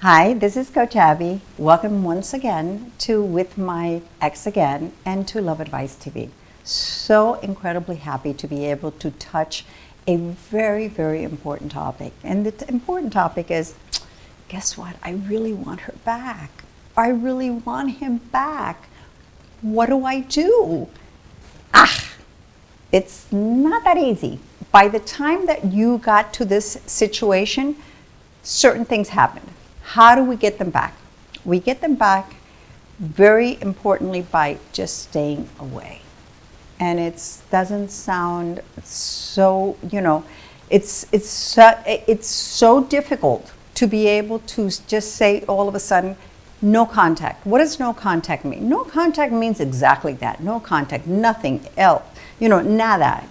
Hi, this is Coach Abby. Welcome once again to With My Ex Again and to Love Advice TV. So incredibly happy to be able to touch a very, very important topic. And the important topic is, guess what? I really want her back. I really want him back. What do I do? It's not that easy. By the time that you got to this situation, certain things happened. How do we get them back? We get them back very importantly by just staying away. And it doesn't sound so, it's so difficult to be able to just say all of a sudden, no contact. What does no contact mean? No contact means exactly that. No contact, nothing else, nada.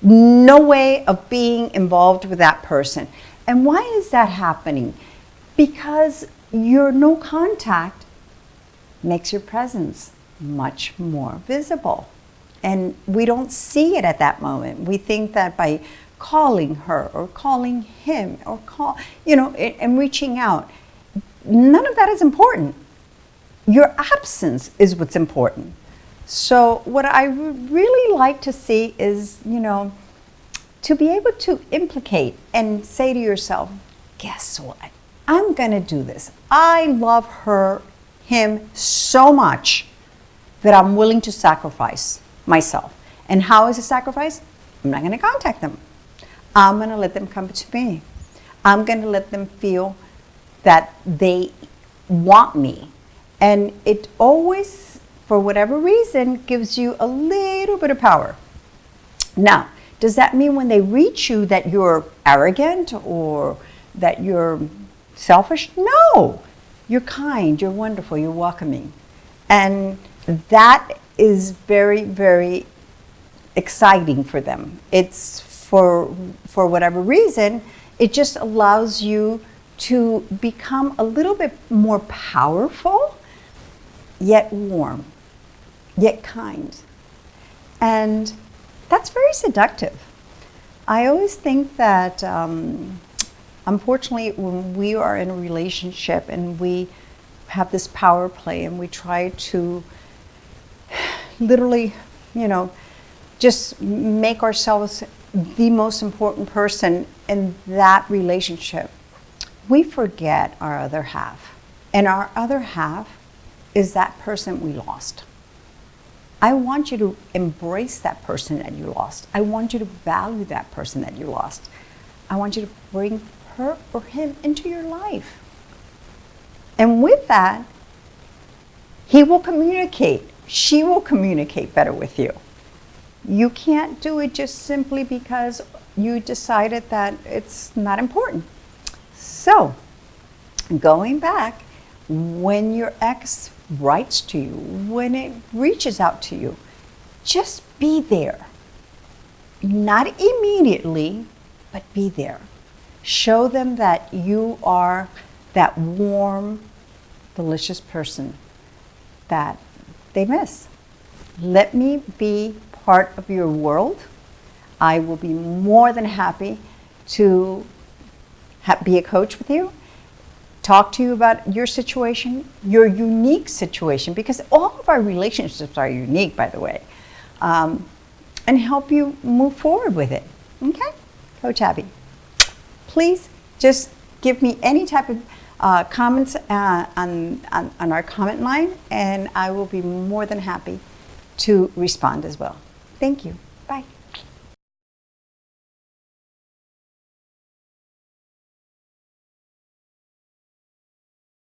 No way of being involved with that person. And why is that happening? Because your no contact makes your presence much more visible. And we don't see it at that moment. We think that by calling her or calling him or and reaching out, none of that is important. Your absence is what's important. So what I would really like to see is, to be able to implicate and say to yourself, guess what? I'm going to do this. I love him so much that I'm willing to sacrifice myself. And how is a sacrifice? I'm not going to contact them. I'm going to let them come to me. I'm going to let them feel that they want me. And it always, for whatever reason, gives you a little bit of power. Now, does that mean when they reach you that you're arrogant or that you're selfish? No. You're kind, you're wonderful, you're welcoming. And that is very, very exciting for them. It's for whatever reason, it just allows you to become a little bit more powerful, yet warm, yet kind. And that's very seductive. I always think that unfortunately, when we are in a relationship and we have this power play and we try to literally, just make ourselves the most important person in that relationship, we forget our other half. And our other half is that person we lost. I want you to embrace that person that you lost. I want you to value that person that you lost. I want you to bring her or him into your life. And with that, he will communicate. She will communicate better with you. You can't do it just simply because you decided that it's not important. So, going back, when your ex writes to you, when it reaches out to you, just be there. Not immediately, but be there. Show them that you are that warm, delicious person that they miss. Let me be part of your world. I will be more than happy to be a coach with you, talk to you about your situation, your unique situation, because all of our relationships are unique, by the way, and help you move forward with it. Okay? Coach Abby. Please just give me any type of comments on our comment line, and I will be more than happy to respond as well. Thank you. Bye.